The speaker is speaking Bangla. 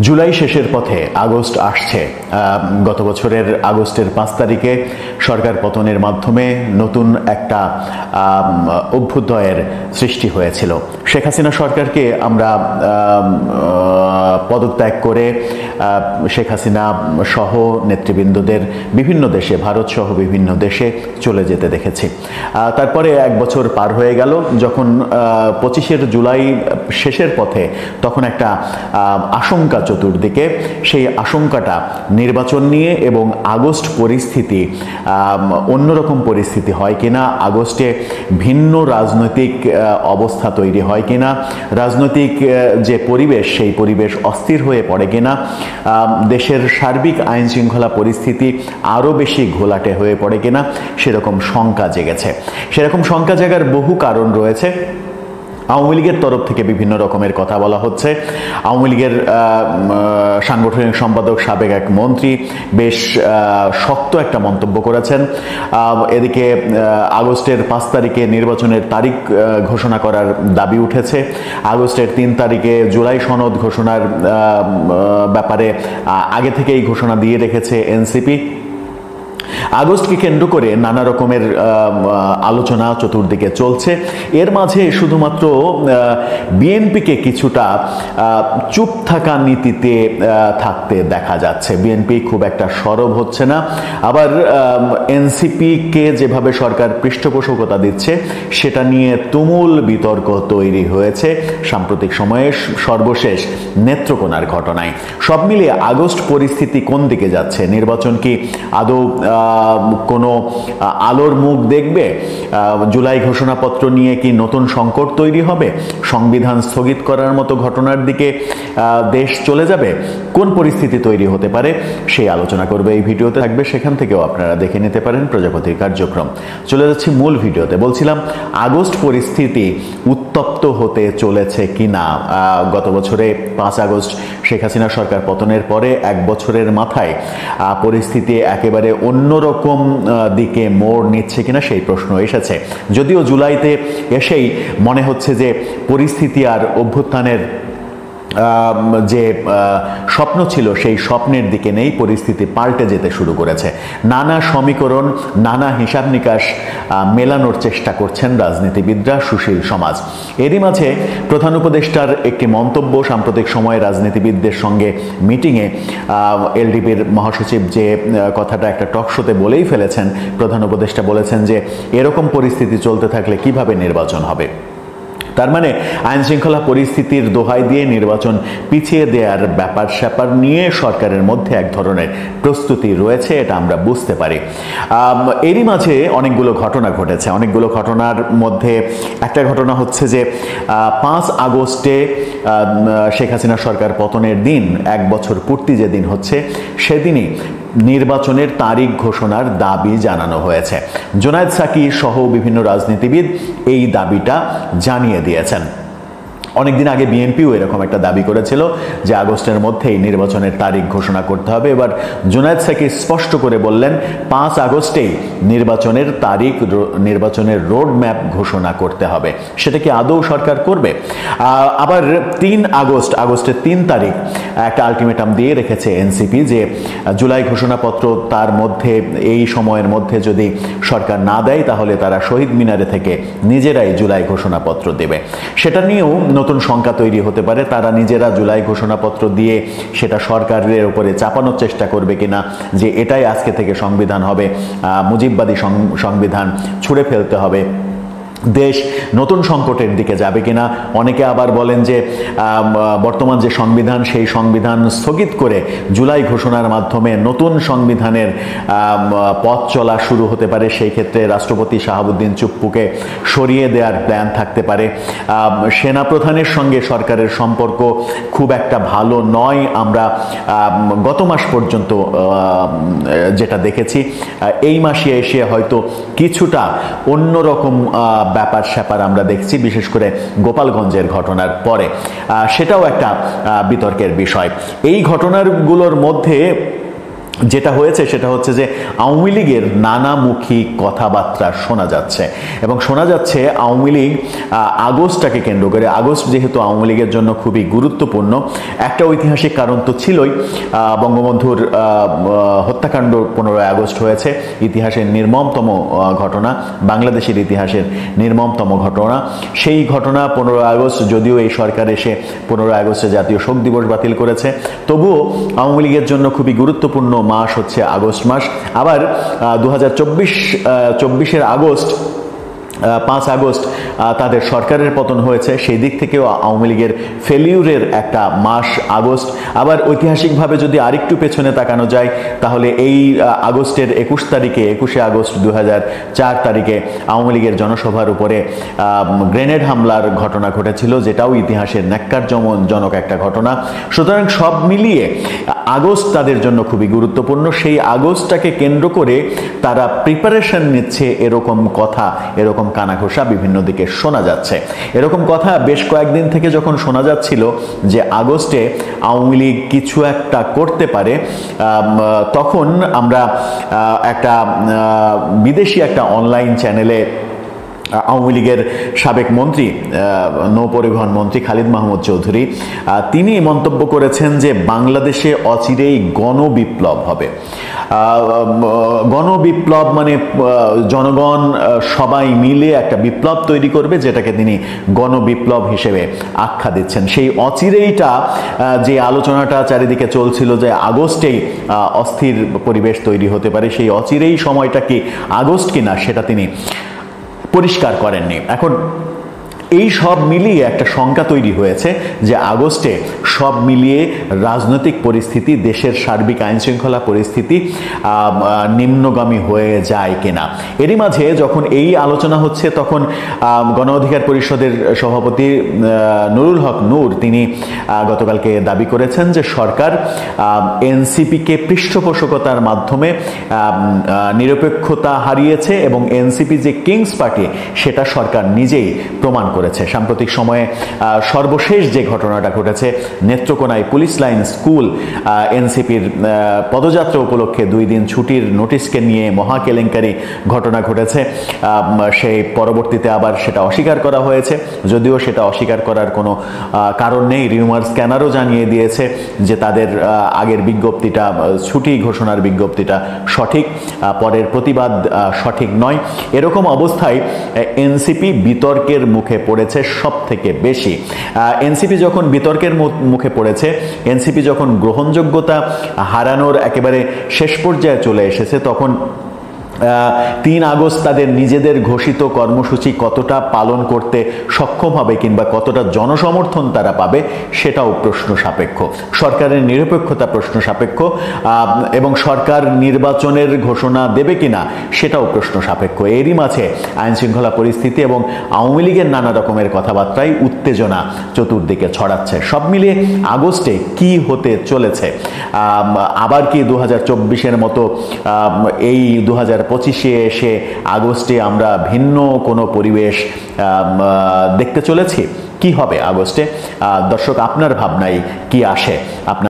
জুলাই শেষের পথে আগস্ট আসছে। গত বছরের আগস্টের 5 তারিখে সরকার পতনের মাধ্যমে নতুন একটা অভ্যুদয়ের সৃষ্টি হয়েছিল। শেখ হাসিনা সরকারকে আমরা পদত্যাগ করে শেখ হাসিনা সহ নেতৃবৃন্দদের বিভিন্ন দেশে, ভারত সহ বিভিন্ন দেশে চলে যেতে দেখেছি। তারপরে 1 বছর পার হয়ে গেল। যখন 25 জুলাই শেষের পথে, তখন একটা আশঙ্কা চতুর্দিকে। সেই আশঙ্কাটা নির্বাচন নিয়ে এবং আগস্ট পরিস্থিতি অন্যরকম পরিস্থিতি হয় কিনা, আগস্টে ভিন্ন রাজনৈতিক অবস্থা তৈরি হয় কিনা, রাজনৈতিক যে পরিবেশ সেই পরিবেশ অস্থির হয়ে পড়ে কিনা, দেশের সার্বিক আইন শৃঙ্খলা পরিস্থিতি আরও বেশি ঘোলাটে হয়ে পড়ে কিনা, সেরকম শঙ্কা জেগেছে। সেরকম শঙ্কা জাগার বহু কারণ রয়েছে। আওয়ামী লীগের তরফ থেকে বিভিন্ন রকমের কথা বলা হচ্ছে। আওয়ামী লীগের সাংগঠনিক সম্পাদক, সাবেক এক মন্ত্রী বেশ শক্ত একটা মন্তব্য করেছেন। এদিকে আগস্টের 5 তারিখে নির্বাচনের তারিখ ঘোষণা করার দাবি উঠেছে। আগস্টের 3 তারিখে জুলাই সনদ ঘোষণার ব্যাপারে আগে থেকেই ঘোষণা দিয়ে রেখেছে এনসিপি। আগস্টকে কেন্দ্র করে নানা রকমের আলোচনা চতুর্দিকে চলছে। এর মাঝে শুধুমাত্র বিএনপিকে কিছুটা চুপ থাকা নীতিতে থাকতে দেখা যাচ্ছে। বিএনপি খুব একটা সরব হচ্ছে না। আবার এনসিপিকে যেভাবে সরকার পৃষ্ঠপোষকতা দিচ্ছে, সেটা নিয়ে তুমুল বিতর্ক তৈরি হয়েছে সাম্প্রতিক সময়ে সর্বশেষ নেত্রকোনার ঘটনায়। সব মিলিয়ে আগস্ট পরিস্থিতি কোন দিকে যাচ্ছে? নির্বাচন কি আদৌ কোনো আলোর মুখ দেখবে? জুলাই ঘোষণাপত্র নিয়ে কি নতুন সংকট তৈরি হবে? সংবিধান স্থগিত করার মতো ঘটনার দিকে দেশ চলে যাবে? কোন পরিস্থিতি তৈরি হতে পারে সেই আলোচনা করবে এই ভিডিওতে। থাকবে, সেখান থেকেও আপনারা দেখে নিতে পারেন প্রজাপতির কার্যক্রম। চলে যাচ্ছি মূল ভিডিওতে। বলছিলাম আগস্ট পরিস্থিতি উত্তপ্ত হতে চলেছে কিনা। গত বছরে 5 আগস্ট শেখ হাসিনা সরকার পতনের পরে 1 বছরের মাথায় পরিস্থিতি একেবারে অন্যরকম দিকে মোড় নিচ্ছে কিনা সেই প্রশ্ন এসেছে। যদিও জুলাইতে এসেই মনে হচ্ছে যে পরিস্থিতি আর অভ্যুত্থানের যে স্বপ্ন ছিল সেই স্বপ্নের দিকে নেই, পরিস্থিতি পাল্টে যেতে শুরু করেছে। নানা সমীকরণ, নানা হিসাব নিকাশ মেলানোর চেষ্টা করছেন রাজনীতিবিদরা, সুশীল সমাজ। এরই মাঝে প্রধান উপদেষ্টার একটি মন্তব্য, সাম্প্রতিক সময়ে রাজনীতিবিদদের সঙ্গে মিটিংয়ে এলডিপির মহাসচিব যে কথাটা একটা টক শোতে বলেই ফেলেছেন। প্রধান উপদেষ্টা বলেছেন যে এরকম পরিস্থিতি চলতে থাকলে কিভাবে নির্বাচন হবে। তার মানে আইন শৃঙ্খলা পরিস্থিতির দোহাই দিয়ে নির্বাচন পিছিয়ে দেওয়ার ব্যাপার স্যাপার নিয়ে সরকারের মধ্যে এক ধরনের প্রস্তুতি রয়েছে, এটা আমরা বুঝতে পারি। এরই মাঝে অনেকগুলো ঘটনা ঘটেছে। অনেকগুলো ঘটনার মধ্যে একটা ঘটনা হচ্ছে যে 5 আগস্টে শেখ হাসিনা সরকার পতনের দিন, 1 বছর পূর্তি যেদিন হচ্ছে, সেদিনই নির্বাচনের তারিখ ঘোষণার দাবি জানানো হয়েছে। জোনায়েদ সাকি সহ বিভিন্ন রাজনীতিবিদ এই দাবিটা জানিয়ে দিয়েছেন। অনেকদিন আগে বিএনপিও এরকম একটা দাবি করেছিল যে আগস্টের মধ্যেই নির্বাচনের তারিখ ঘোষণা করতে হবে। এবার জোনায়েদ সাকি স্পষ্ট করে বললেন 5 আগস্টেই নির্বাচনের তারিখ, নির্বাচনের রোড ম্যাপ ঘোষণা করতে হবে। সেটা কি আদৌ সরকার করবে? আবার 3 আগস্ট, আগস্টের 3 তারিখ একটা আলটিমেটাম দিয়ে রেখেছে এনসিপি যে জুলাই ঘোষণাপত্র তার মধ্যে, এই সময়ের মধ্যে যদি সরকার না দেয় তাহলে তারা শহীদ মিনারে থেকে নিজেরাই জুলাই ঘোষণাপত্র দেবে। সেটা নিয়েও নতুন শঙ্কা তৈরি হতে পারে। তারা নিজেরা জুলাই ঘোষণাপত্র দিয়ে সেটা সরকারের উপরে চাপানোর চেষ্টা করবে কিনা যে এটাই আজকে থেকে সংবিধান হবে, মুজিববাদী সংবিধান ছুঁড়ে ফেলতে হবে, দেশ নতুন সংকটের দিকে যাবে কিনা। অনেকে আবার বলেন যে বর্তমান যে সংবিধান সেই সংবিধান স্থগিত করে জুলাই ঘোষণার মাধ্যমে নতুন সংবিধানের পথ চলা শুরু হতে পারে। সেই ক্ষেত্রে রাষ্ট্রপতি শাহাবুদ্দিন চুপ্পুকে সরিয়ে দেওয়ার প্ল্যান থাকতে পারে। সেনাপ্রধানের সঙ্গে সরকারের সম্পর্ক খুব একটা ভালো নয়, আমরা গত মাস পর্যন্ত যেটা দেখেছি। এই মাসে এসে হয়তো কিছুটা অন্যরকম ব্যাপার স্যাপার আমরা দেখছি, বিশেষ করে গোপালগঞ্জের ঘটনার পরে। সেটাও একটা বিতর্কের বিষয়। এই ঘটনাগুলোর মধ্যে যেটা হয়েছে সেটা হচ্ছে যে আওয়ামী লীগের নানামুখী কথাবার্তা শোনা যাচ্ছে এবং শোনা যাচ্ছে আওয়ামী লীগ আগস্টটাকে কেন্দ্র করে, আগস্ট যেহেতু আওয়ামী লীগের জন্য খুবই গুরুত্বপূর্ণ, একটা ঐতিহাসিক কারণ তো ছিলই, বঙ্গবন্ধুর হত্যাকাণ্ড 15 আগস্ট হয়েছে, ইতিহাসের নির্মমতম ঘটনা, বাংলাদেশের ইতিহাসের নির্মমতম ঘটনা। সেই ঘটনা 15 আগস্ট, যদিও এই সরকার এসে 15 আগস্টে জাতীয় শোক দিবস বাতিল করেছে, তবুও আওয়ামী লীগের জন্য খুবই গুরুত্বপূর্ণ মাস হচ্ছে আগস্ট মাস। আবার 2024 আগস্ট 5 আগস্ট তাদের সরকারের পতন হয়েছে, সেই দিক থেকেও আওয়ামী লীগের ফেলিউরের একটা মাস আগস্ট। আবার ঐতিহাসিকভাবে যদি আরেকটু পেছনে তাকানো যায় তাহলে এই আগস্টের 21 আগস্ট 2004 তারিখে আওয়ামী লীগের জনসভার উপরে গ্রেনেড হামলার ঘটনা ঘটেছিল, যেটাও ইতিহাসের ন্যাক্কারজনক একটা ঘটনা। সুতরাং সব মিলিয়ে আগস্ট তাদের জন্য খুবই গুরুত্বপূর্ণ। সেই আগস্টটাকে কেন্দ্র করে তারা প্রিপারেশন নিচ্ছে, এরকম কথা, এরকম কানাঘোষা বিভিন্ন দিকে শোনা যাচ্ছে। এরকম কথা বেশ কয়েকদিন থেকে যখন শোনা যাচ্ছিল যে আগস্টে আওয়ামী লীগ কিছু একটা করতে পারে, তখন আমরা একটা বিদেশি একটা অনলাইন চ্যানেলে আওয়ামী লীগের সাবেক মন্ত্রী, নৌপরিবহন মন্ত্রী খালিদ মাহমুদ চৌধুরী, তিনি মন্তব্য করেছেন যে বাংলাদেশে অচিরেই গণবিপ্লব হবে। গণবিপ্লব মানে জনগণ সবাই মিলে একটা বিপ্লব তৈরি করবে, যেটাকে তিনি গণবিপ্লব হিসেবে আখ্যা দিচ্ছেন। সেই অচিরেইটা যে আলোচনাটা চারিদিকে চলছিল যে আগস্টেই অস্থির পরিবেশ তৈরি হতে পারে, সেই অচিরেই সময়টা কি আগস্ট কিনা সেটা তিনি পরিষ্কার করেননি। এখন এই সব মিলিয়ে একটা শঙ্কা তৈরি হয়েছে যে আগস্টে সব মিলিয়ে রাজনৈতিক পরিস্থিতি, দেশের সার্বিক আইনশৃঙ্খলা পরিস্থিতি নিম্নগামী হয়ে যায় কিনা। এরই মাঝে যখন এই আলোচনা হচ্ছে তখন গণ অধিকার পরিষদের সভাপতি নুরুল হক নূর তিনি গতকালকে দাবি করেছেন যে সরকার এনসিপিকে পৃষ্ঠপোষকতার মাধ্যমে নিরপেক্ষতা হারিয়েছে এবং এনসিপি যে কিংস পার্টি সেটা সরকার নিজেই প্রমাণ করেছে। সাম্প্রতিক সময়ে সর্বশেষ যে ঘটনাটা ঘটেছে, নেত্রকোনায় পুলিশ লাইন স্কুল এনসিপির পদযাত্রা উপলক্ষে 2 দিন ছুটির নোটিশকে নিয়ে মহা কেলেঙ্কারি ঘটনা ঘটেছে। সেই পরবর্তীতে আবার সেটা অস্বীকার করা হয়েছে, যদিও সেটা অস্বীকার করার কোনো কারণ নেই। রিউমার স্ক্যানারও জানিয়ে দিয়েছে যে তাদের আগের বিজ্ঞপ্তিটা, ছুটি ঘোষণার বিজ্ঞপ্তিটা সঠিক, পরের প্রতিবাদ সঠিক নয়। এরকম অবস্থায় এনসিপি বিতর্কের মুখে পড়েছে সব থেকে বেশি। এনসিপি যখন বিতর্কের মুখে পড়েছে, এনসিপি যখন গ্রহণযোগ্যতা হারানোর একেবারে শেষ পর্যায়ে চলে এসেছে, তখন 3 আগস্ট তাদের নিজেদের ঘোষিত কর্মসূচি কতটা পালন করতে সক্ষম হবে কিংবা কতটা জনসমর্থন তারা পাবে সেটাও প্রশ্ন সাপেক্ষ। সরকারের নিরপেক্ষতা প্রশ্ন সাপেক্ষ এবং সরকার নির্বাচনের ঘোষণা দেবে কিনা সেটাও প্রশ্ন সাপেক্ষ। এরই মাঝে আইনশৃঙ্খলা পরিস্থিতি এবং আওয়ামী লীগের নানা রকমের কথাবার্তায় উত্তেজনা চতুর্দিকে ছড়াচ্ছে। সব মিলিয়ে আগস্টে কি হতে চলেছে, আবার কি 2024-এর মতো এই 2025-এ এসে আগস্টে আমরা ভিন্ন কোনো পরিবেশ দেখতে চলেছি? কি হবে আগস্টে? দর্শক, আপনার ভাবনায় কি আসে? আপনার